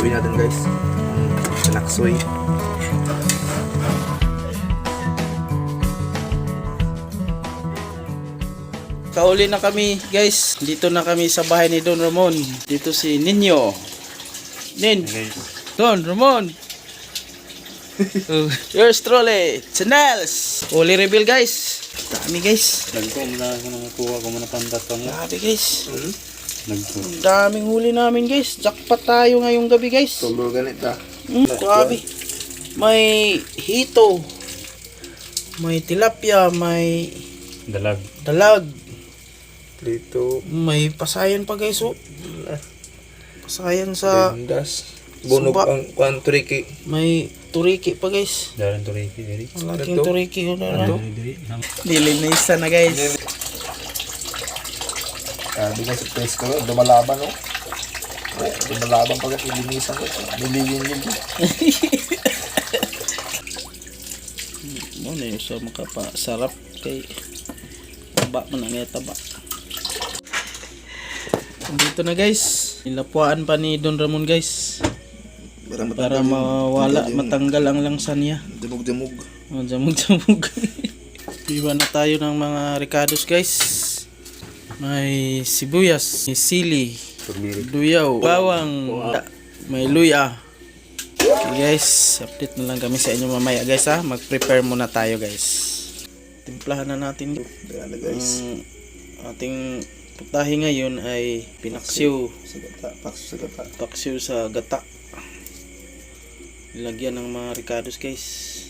Haluin natin guys. Sinaksoy. Kauli na kami guys. Dito na kami sa bahay ni Don Ramon. Dito si Ninyo. Don Ramon. Yours truly, Chanels. Uli reveal guys. Dami guys. Nagko muna ako nakakuha ko muna pandat pa mo. Grabe guys. Nagko. Ang daming huli namin guys. Jackpot tayo ngayong gabi guys. Tulo ganita. Grabe. May hito. May tilapia. May dalag. Dito. May pasayan pa guys oh. Pasayan sa Bendas. Bunog Sumba. ang turiki. may turiki pa guys. Daran turiki diri. Malaking Ito. turiki oh na. Diri. Dili na isa na guys. Di guys, press ko. Dumalaban oh. Dumalaban pag ilinisan ko. Niliyin. Mo na yung sa makapasarap kay taba man ang taba. Dito na guys. Nilapuan pa ni Don Ramon guys. Para matanggal ang langsa niya. Dumog-dumog. Oh, jamog-jamog. Iba na tayo ng mga ricados guys. May sibuyas, may sili, luyaw, bawang, may luya. Okay guys, update na lang kami sa inyo mamaya guys ha. Mag-prepare muna tayo guys. Timplahan na natin. Ayan na guys. Ang ating putahe ngayon ay pinaksiw. Sa gata. Pakso sa gata. Paksiw sa gata. Ilagyan ng mga ricados guys.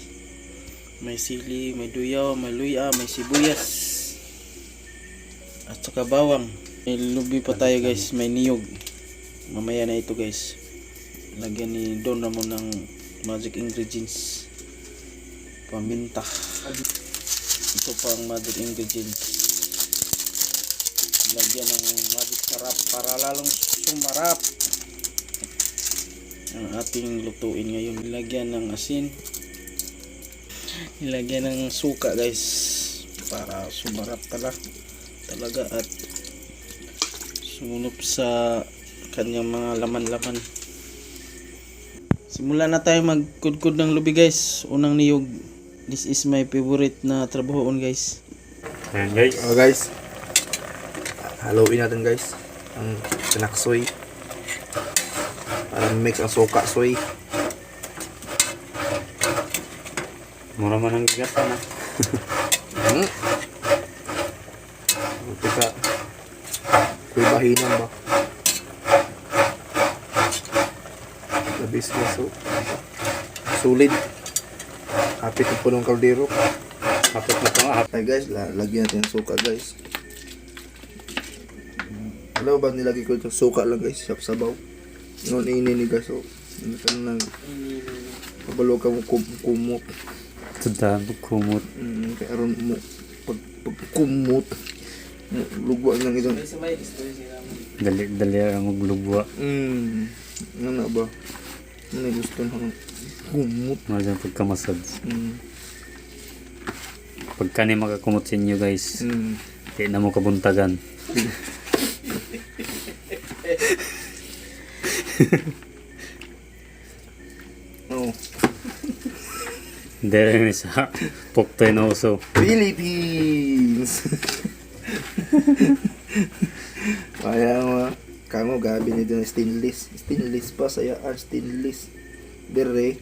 May sili, may duyaw, may luya, may sibuyas. At saka bawang. May lubi pa tayo guys, may niyog. Mamaya na ito guys. Lagyan ni Don Ramon ng magic ingredients. Paminta. Ito pa ang magic ingredients. Lagyan ng magic sarap para lalong sumarap ang ating lutuin ngayon. Ilagyan ng asin, ilagyan ng suka guys para sumarap talaga at sumunop sa kanyang mga laman-laman. Simulan na tayo magkudkod ng lubi guys. Unang niyog. This is my favorite na trabahoon guys. Ayan guys. Oh guys. Haluin natin guys. Ang sinaksoy. Para mix ang suka soy. Mura man ang gata na. Buti ka. Kuy bahinan ba? Labis na so. Sulit. Kapit ang punong kaldero. Kapit na to nga. Ay guys, lagyan natin yung suka guys. Alam ba nilagay ko itong suka lang guys, sabaw. Noon ini guys, so ano ka nang pabalo ka mo kumot. Sudah kumot. Kaya aron mo pag kumot lugwa ng isang Dali ang maglugwa. ano na ba? Ano gusto ng kumot? Mga pagkamasad. Pagka ni makakumot sa inyo guys, di na mo kabuntagan. Oh. Dere ni sa puktoy na uso. Philippines. Kaya mo kamo gabi ni dun stainless pa saya stainless bere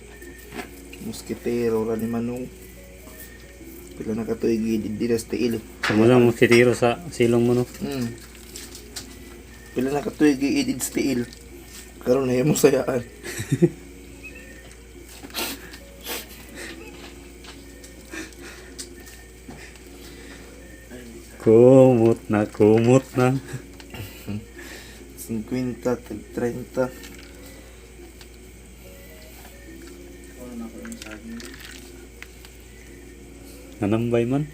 musketero ra ni manong pila na katuig di na steel. Samo lang mo kitiro sa silong mo no. Pila na katuig i-edit steel. Karon na mo sayaan. Kumot na. 50, 30. Nanambay man.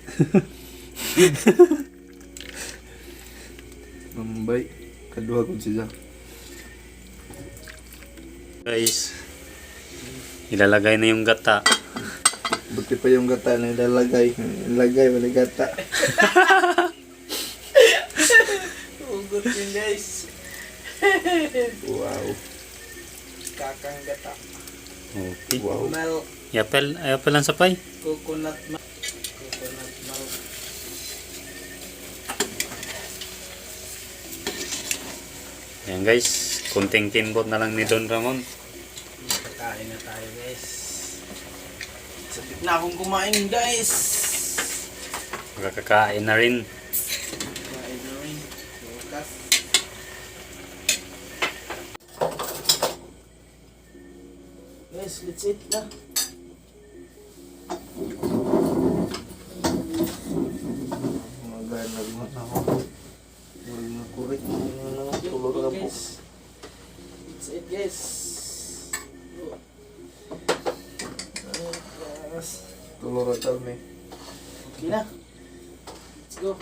Mambay. Kaduha ko siya. Guys, ilalagay na yung gata. Buti pa yung gata na ilalagay. Ilagay, wala gata. Ugot yun guys. Wow. kakang gata. Okay. Wow. Milk. Apple lang sa pay. Coconut milk. Coconut milk. Ayan guys, kunting timbot na lang ni Don Ramon. Kakain na tayo guys. Sakit na akong kumain guys. Makakakain na rin. Kain na rin. Bukas. Guys, let's eat na. Mga gaya na rin ako. Mga kurik. Tulog na po. Guys. Let's eat guys. Tulog na talme. Okay na. Let's go.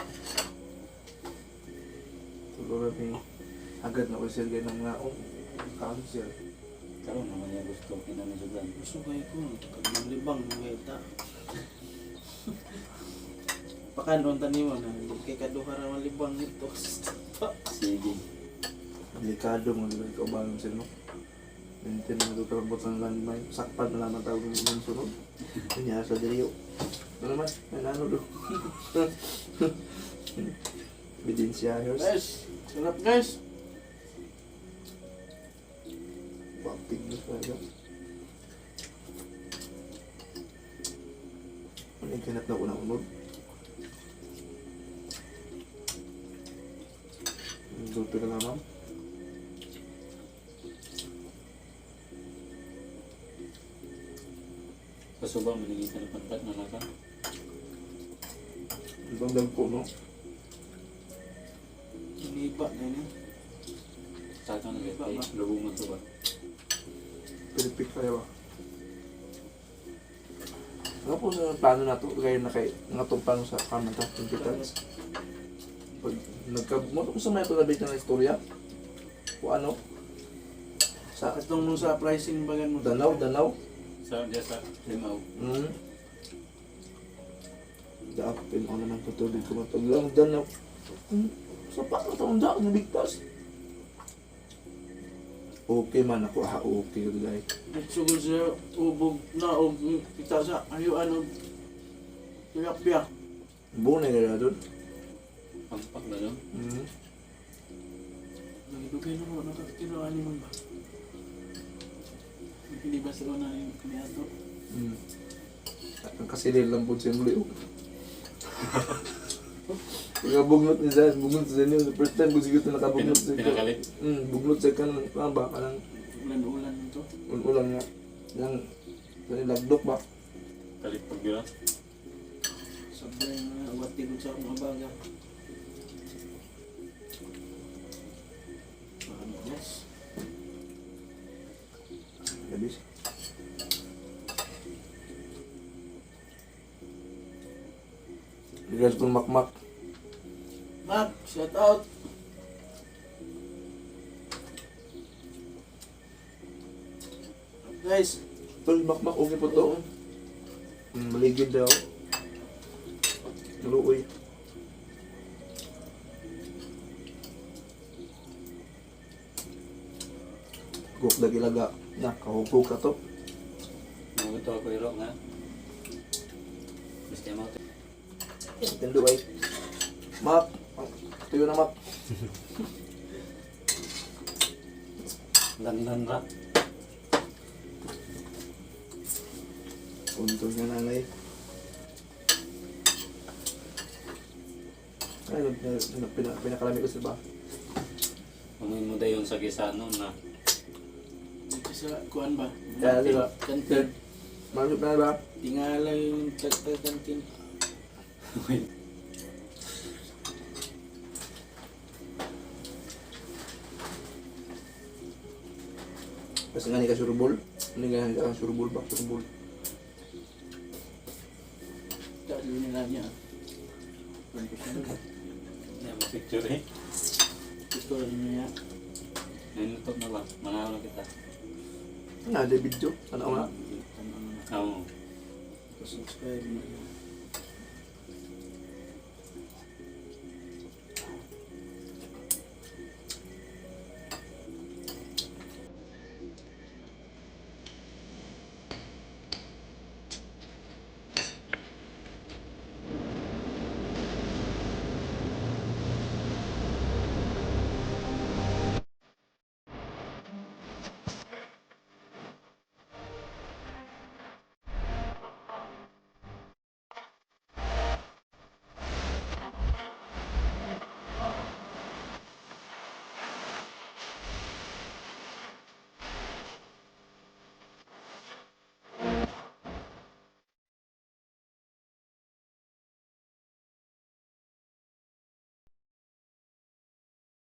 Tulog na ni. Agad na ko sir gaya ng mga kaon sir. Karoon naman niya gusto kinamisugan. Gusto kayo ko. Kagmang libang mga ita. Pakanon taniwan na. Hindi kay kaduha raman libang ito. Sige. Delikado mga gawin ka ubangan sir no. Maintain mo ito karabot ng landmine. Sakpan na naman tawag ng sunod. Kanya sa diriyo. Ano naman? Ano do? Ebidensya here's. Guys, sarap guys. Baktig na talaga. Ano yung kinat na unang-unod? Dulto na naman. Pasubang maningita ng pantat na laka. Ibang dagko no? Iniba na yun. Saka na gaya. Lubong mo ito ba? Pilipik kayo ba? Ano po sa plano na to? Gaya na kay nga itong plano sa kamanta, competence. Pag nagkabumoto ko sa may palabit na istorya, o ano? Sa Katong nung sa pricing bagan mo. Danaw. Sa limaw. Daapin ako naman tutulid ko mataglang Danaw. Sa paano taong daan nabigtas? Okay man ako, okay ko dahil. Nagsugod sa ubog na o kita sa ayuan o tilapia. Bunay na doon. Pampak na lang. Nagidugay na mo, nakakiraan ni man ba? Hindi ba sila na yung kaniato? Ang kasilil lang po siya muli. Pagkabugnot ni Zan, bugnot sa inyo. The first time ko siguro na nakabugnot sa inyo. Pinakalit. Bugnot sa kanan. Ano ba? Kanang Ulan-ulan ito. ulang nga. Yang lagdok ba? Kalit pag yun. Sabi na awati ko sa mga baga. Ano guys? Gabis. Guys, kung makmak. Mac, shout out! Guys, Tol, makmak. Okay po to. Maligid daw. Luoy. Guk dagilaga. Na, kahugog ka to. Mga ito ako irok nga. Basta mo ito. Tendo ay. Map. Tuyo na map. Lanlan ra. Untol nga nanay. Ay, pinakalami ko sila ba? Amoy mo dayon sa gisano na. dito sa kuan ba? Kaya sila. Kantin. Marami na ba? Tingala yung kantin. Kasi nga ni ka surbol. Hindi nga ka surbol ba? Surbol. Dali nila niya. Yan mo picture eh. Ito niya. Nanutok na ba? Manahaw na kita. Ano, ada video. Ano nga? Oo. Subscribe na.